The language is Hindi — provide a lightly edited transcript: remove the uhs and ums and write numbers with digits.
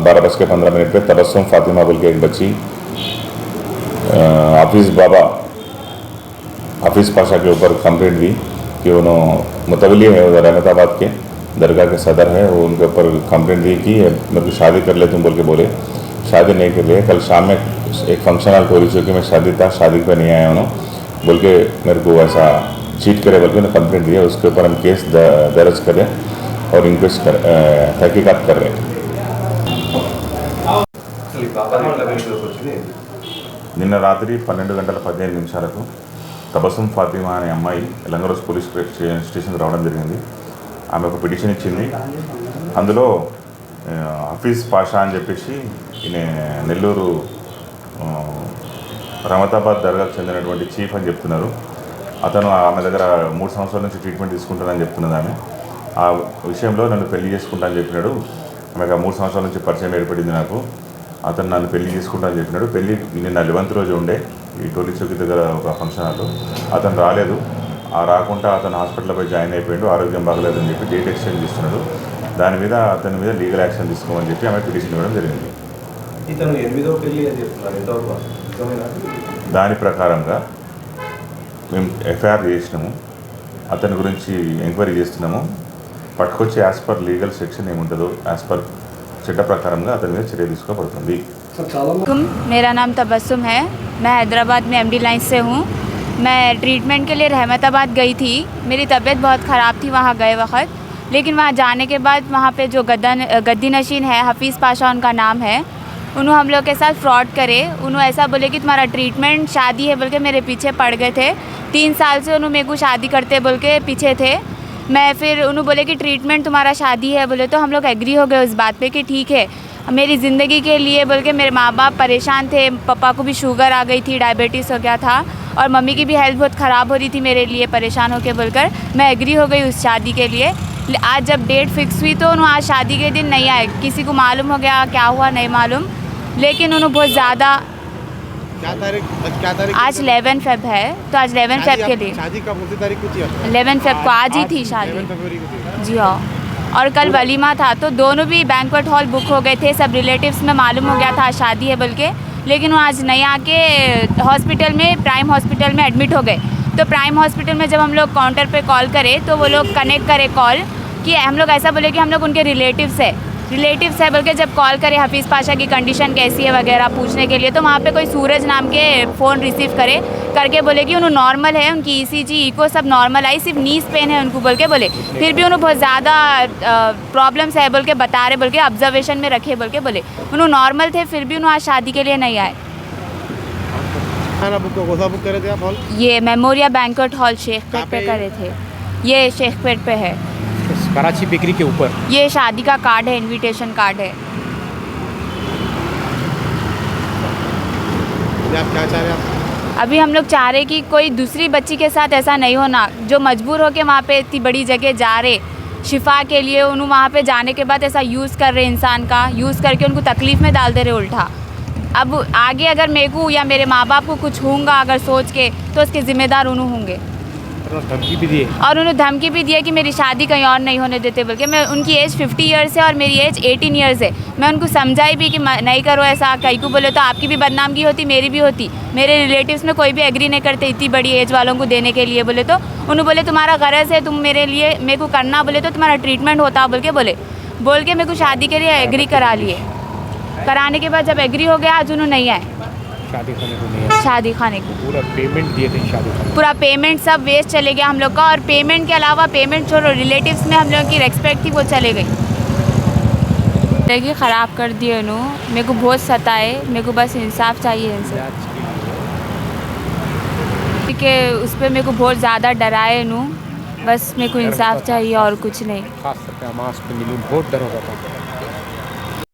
12:15 पे तबस्सुम फातिमा बोल के एक बच्ची हाफिज़ पाशा के ऊपर कंप्लेंट दी कि उन्होंने मुतवली है उधर रहमताबाद के दरगाह के सदर है, वो उनके ऊपर कंप्लेंट दी कि मेरे को शादी कर ले तुम बोल के बोले। शादी नहीं कर लिए। कल शाम में एक फंक्शन हॉल टोरी चौकी में शादी था, शादी पर नहीं आया उन्होंने बोल के मेरे को ऐसा चीट करे बोल के उन्हें कंप्लेंट दिया। उसके ऊपर हम केस दर्ज करें और इंक्वेस्ट तहकीकात कर रहे हैं। నిన్న రాత్రి 12:15 తబస్సుమ్ ఫాతిమా అనే అమ్మాయి లంగరోస్ పోలీస్ స్టేషన్కి రావడం జరిగింది. ఆమె ఒక పిటిషన్ ఇచ్చింది. అందులో హఫీజ్ పాషా అని చెప్పేసి ఈయన నెల్లూరు రహమతాబాద్ దర్గాకు చెందినటువంటి చీఫ్ అని చెప్తున్నారు. అతను ఆమె దగ్గర 3 సంవత్సరాల నుంచి ట్రీట్మెంట్ తీసుకుంటానని చెప్తున్నది. ఆమె ఆ విషయంలో నన్ను పెళ్లి చేసుకుంటా అని చెప్పినాడు. ఆమెకు 3 సంవత్సరాల నుంచి పరిచయం ఏర్పడింది నాకు. అతను నన్ను పెళ్లి చేసుకుంటా అని చెప్పినాడు. పెళ్లి నిన్న 11th రోజు ఉండే ఈ టోలీ చౌకి దగ్గర ఒక ఫంక్షన్ హాల్లో. అతను రాలేదు. రాకుండా అతను హాస్పిటల్లో పోయి జాయిన్ అయిపోయాడు. ఆరోగ్యం బాగలేదని చెప్పి డేట్ ఎక్స్చేంజ్ ఇస్తున్నాడు. దాని మీద అతని మీద లీగల్ యాక్షన్ తీసుకోమని చెప్పి ఆమె పిటిషన్ ఇవ్వడం జరిగింది. దాని ప్రకారంగా మేము ఎఫ్ఐఆర్ చేసినాము. అతని గురించి ఎంక్వైరీ చేస్తున్నాము. పట్టుకొచ్చి యాజ్ పర్ లీగల్ సెక్షన్ ఏముంటుందో యాజ్ పర్ చట్ట ప్రకారంగా అతని మీద చర్య తీసుకోబడుతుంది. मेरा नाम तबस्सुम है। मैं हैदराबाद में एमडी लाइन से हूँ। मैं ट्रीटमेंट के लिए रहमताबाद गई थी। मेरी तबीयत बहुत ख़राब थी वहाँ गए वक्त, लेकिन वहाँ जाने के बाद वहाँ पे जो गद्दी नशीन है हफीज़ पाशा उनका नाम है, उन्होंने हम लोग के साथ फ्रॉड करे। उन्होंने ऐसा बोले कि तुम्हारा ट्रीटमेंट शादी है बोल के मेरे पीछे पड़ गए थे। 3 साल से उन्होंने मेरे को शादी करते बोल के पीछे थे। मैं फिर उन्होंने बोले कि ट्रीटमेंट तुम्हारा शादी है बोले, तो हम लोग एग्री हो गए उस बात पे कि ठीक है। मेरी ज़िंदगी के लिए बोल के मेरे माँ बाप परेशान थे। पापा को भी शुगर आ गई थी, डायबिटीज़ हो गया था, और मम्मी की भी हेल्थ बहुत ख़राब हो रही थी मेरे लिए परेशान होकर बोलकर मैं एग्री हो गई उस शादी के लिए। आज जब डेट फिक्स हुई तो उन्होंने आज शादी के दिन नहीं आए। किसी को मालूम हो गया क्या हुआ नहीं मालूम, लेकिन उन्होंने बहुत ज़्यादा आज 11 फेब है, तो आज 11 फेब के लिए शादी कब उसी तारीख को थी? 11 फेब को आज ही थी शादी। जी हाँ, और कल वलीमा था, तो दोनों भी बैंक्वेट हॉल बुक हो गए थे। सब रिलेटिव्स में मालूम हो गया था शादी है बोल के, लेकिन वो आज नहीं आके हॉस्पिटल में प्राइम हॉस्पिटल में एडमिट हो गए। तो प्राइम हॉस्पिटल में जब हम लोग काउंटर पे कॉल करे तो वो लोग कनेक्ट करे कॉल कि हम लोग ऐसा बोले कि हम लोग उनके रिलेटिव्स है बोल के जब कॉल करे हफीज़ पाशा की कंडीशन कैसी है वगैरह पूछने के लिए, तो वहाँ पे कोई सूरज नाम के फ़ोन रिसीव करके बोले कि उन्होंने नॉर्मल है, उनकी ECG इको सब नॉर्मल आई, सिर्फ नीज पेन है उनको बोल के बोले। फिर भी उन्होंने बहुत ज़्यादा प्रॉब्लम्स है बोल के बता रहे बोल के ऑब्जर्वेशन में रखे बोल के बोले। उन्होंने नॉर्मल थे, फिर भी उन्होंने आज शादी के लिए नहीं आए। बुक करे थे आप हॉल? ये मेमोरिया बैंक्वेट हॉल शेखपेट पे करे थे। ये शेखपेट पे है, कराची बेकरी के ऊपर। ये शादी का कार्ड है, इनविटेशन कार्ड है। आप क्या चाह रहे हैं? अभी हम लोग चाह रहे कि कोई दूसरी बच्ची के साथ ऐसा नहीं होना, जो मजबूर होके वहाँ पे इतनी बड़ी जगह जा रहे शिफा के लिए, उन्होंने वहाँ पे जाने के बाद ऐसा यूज़ कर रहे इंसान का, यूज़ करके उनको तकलीफ़ में डाल दे रहे उल्टा। अब आगे अगर मेरे को या मेरे माँ बाप को कुछ होगा अगर सोच के, तो उसके ज़िम्मेदार उन्होंने होंगे। धमकी भी दी और उन्होंने धमकी भी दिया कि मेरी शादी कहीं और नहीं होने देते बोल के। मैं उनकी एज 50 ईयर्स है और मेरी एज 18 ईयर्स है। मैं उनको समझाई भी कि नहीं करो ऐसा, कहीं को बोले तो आपकी भी बदनामी होती मेरी भी होती। मेरे रिलेटिव्स में कोई भी एग्री नहीं करते इतनी बड़ी एज वालों को देने के लिए बोले, तो उन्होंने बोले तुम्हारा गरज है, तुम मेरे लिए मेरे को करना बोले तो तुम्हारा ट्रीटमेंट होता बोल के मेरे को शादी के लिए एग्री करा लिए। कराने के बाद जब एग्री हो गया आज उन्होंने नहीं आए शादी खाने को। पूरा पेमेंट दिए थे शादी खाने, पूरा पेमेंट सब वेस्ट चले गया हम लोग का, और पेमेंट के अलावा पेमेंट छोड़ो रिलेटिव्स में हम लोगों की रेस्पेक्ट थी वो चले गई। जिंदगी ख़राब कर दी उन्होंने, मेरे को बहुत सताए, मेरे को बस इंसाफ चाहिए इनसे कि उस पर मेरे को बहुत ज़्यादा डराए उन्होंने, बस मेरे को इंसाफ चाहिए और कुछ नहीं। खास करके बहुत डर होता था।